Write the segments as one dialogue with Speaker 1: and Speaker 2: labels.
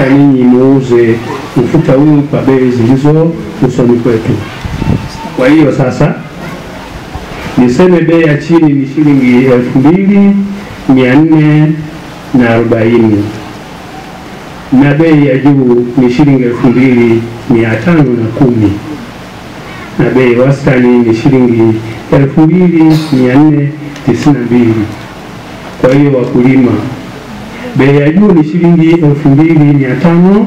Speaker 1: ninyi muuze ufuta huu kwa bei zilizo usoni kwetu. Kwa hiyo sasa niseme bei ya chini ni shilingi 2440 na bei ya juu ni shilingi 2510 na bei wastani ni shilingi 2492. Kwa hiyo wakulima, bei ya juu ni shilingi 2510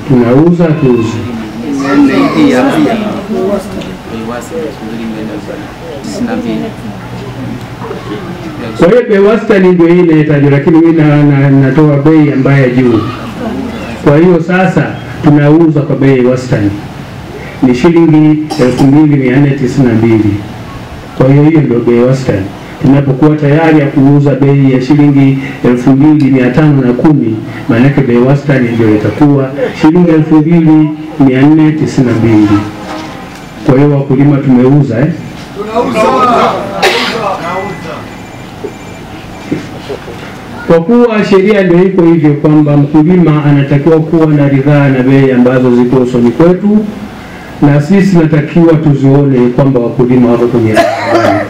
Speaker 1: tunauza tuuze. Kwa hiyo bei wastani ndio ile inayotajwa, lakini mimi natoa bei ambayo juu. Kwa hiyo sasa tunauza kwa bei wastani ni shilingi 2492. Kwa hiyo hiyo ndio bei wastani. Tunapokuwa tayari ya kuuza bei ya shilingi 2510, maana yake bei wastani ndio itakuwa shilingi 2492. Kwa hiyo wakulima tumeuza kwa kuwa sheria ndio iko hivyo kwamba mkulima anatakiwa kuwa na ridhaa na bei ambazo ziko usoni kwetu, na sisi natakiwa tuzione kwamba wakulima wako kwenye ridhaa.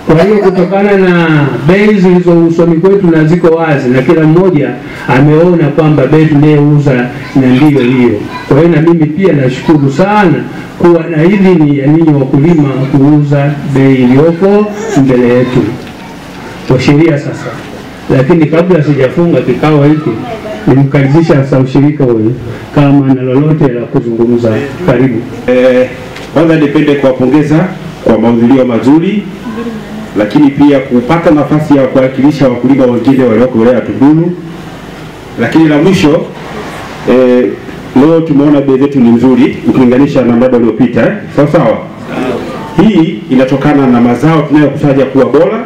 Speaker 1: Kwa hiyo kutokana na bei zilizo usoni kwetu na ziko wazi na kila mmoja ameona kwamba bei tunayouza na ndiyo hiyo. Kwa hiyo na mimi pia nashukuru sana kuwa na idhini ya ninyi wakulima kuuza bei iliyoko mbele yetu kwa sheria sasa. Lakini kabla sijafunga kikao hiki, nimkaribisha afisa ushirika huyu kama na lolote la kuzungumza. Karibu.
Speaker 2: Kwanza nipende kuwapongeza kwa mahudhurio mazuri, lakini pia kupata nafasi ya kuwakilisha wakulima wengine walioko wilaya ya Tunduru. Lakini la mwisho, leo tumeona bei zetu ni nzuri ukilinganisha na muda uliopita. Sawa sawa. Hii inatokana na mazao tunayokusanya kuwa bora,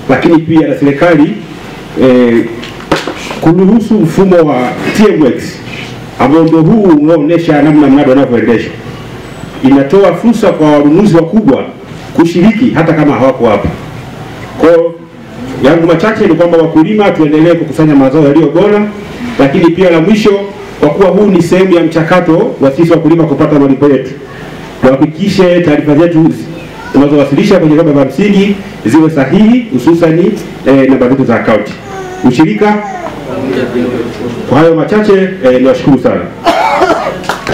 Speaker 2: lakini pia na serikali kuruhusu mfumo wa TMX ambao ndio huu unaoonyesha namna mnada unavyoendeshwa. Inatoa fursa kwa wanunuzi wakubwa kushiriki hata kama hawako hapa. Kwa yangu machache ni kwamba wakulima tuendelee kukusanya mazao yaliyo bora, lakini pia la mwisho, kwa kuwa huu ni sehemu ya mchakato wa sisi wakulima kupata malipo yetu, tuhakikishe taarifa zetu tunazowasilisha kwenye vyombo vya msingi ziwe sahihi, hususani namba zetu za akaunti ushirika. Kwa hayo machache niwashukuru sana.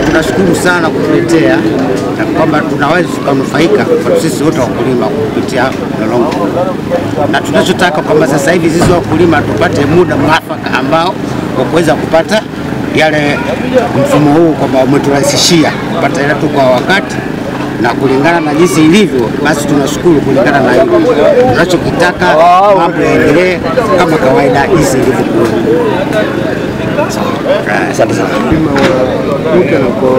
Speaker 3: Tunashukuru sana kutuletea na kwamba tunaweza kunufaika kwa sisi wote wakulima kupitia mlolongo, na tunachotaka kwamba sasa hivi sisi wakulima tupate muda mwafaka ambao wa kuweza kupata yale mfumo huu, kwamba umeturahisishia kupata ile tu kwa wakati na kulingana na jinsi ilivyo. Basi tunashukuru kulingana na hilo tunachokitaka, mambo yaendelee kama kawaida jinsi ilivyokuwa. Asante sana.
Speaker 4: Kuta na kwa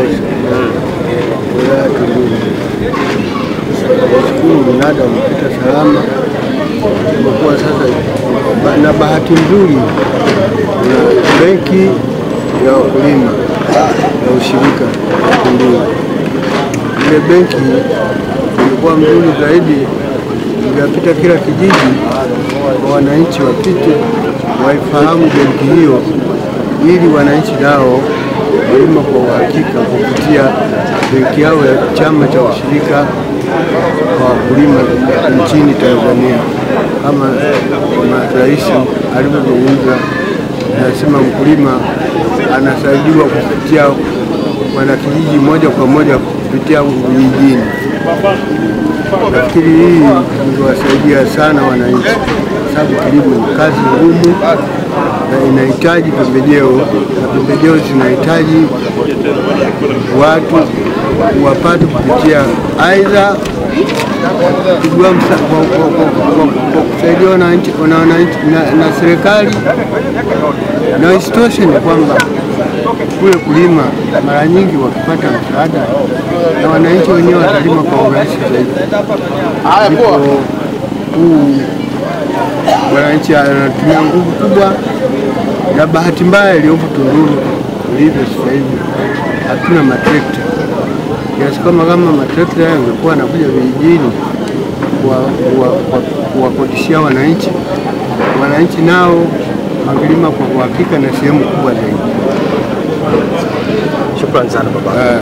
Speaker 4: shukuru mnada umepita salama. Kwa sasa na bahati nzuri na benki ya wakulima ya ushirika Tunduru. Ile benki ilikuwa mzuri zaidi, ingepita kila kijiji kwa wananchi wapite waifahamu benki hiyo, ili wananchi nao walima kwa uhakika kupitia benki yao ya chama cha ushirika wa wakulima nchini Tanzania. Kama rais alivyozungumza, anasema mkulima anasaidiwa kupitia wanakijiji moja kwa moja kupitia vijijini. Nafikiri hii inawasaidia sana wananchi, sababu kilimo ni kazi ngumu na inahitaji pembejeo, na pembejeo zinahitaji watu wapate kupitia aidha kwa kusaidia wananchi na serikali. Na isitoshe ni kwamba kule kulima mara nyingi wakipata msaada na wananchi wenyewe watalima kwa urahisi zaidi. Wananchi wanatumia nguvu kubwa, na bahati mbaya iliyopo Tunduru ilivyo sasa hivi hatuna matrekta. Kiasi kama matrekta yangekuwa yanakuja vijijini kuwakodishia wananchi nao wangelima kwa uhakika na sehemu kubwa zaidi.
Speaker 5: Shukrani sana baba.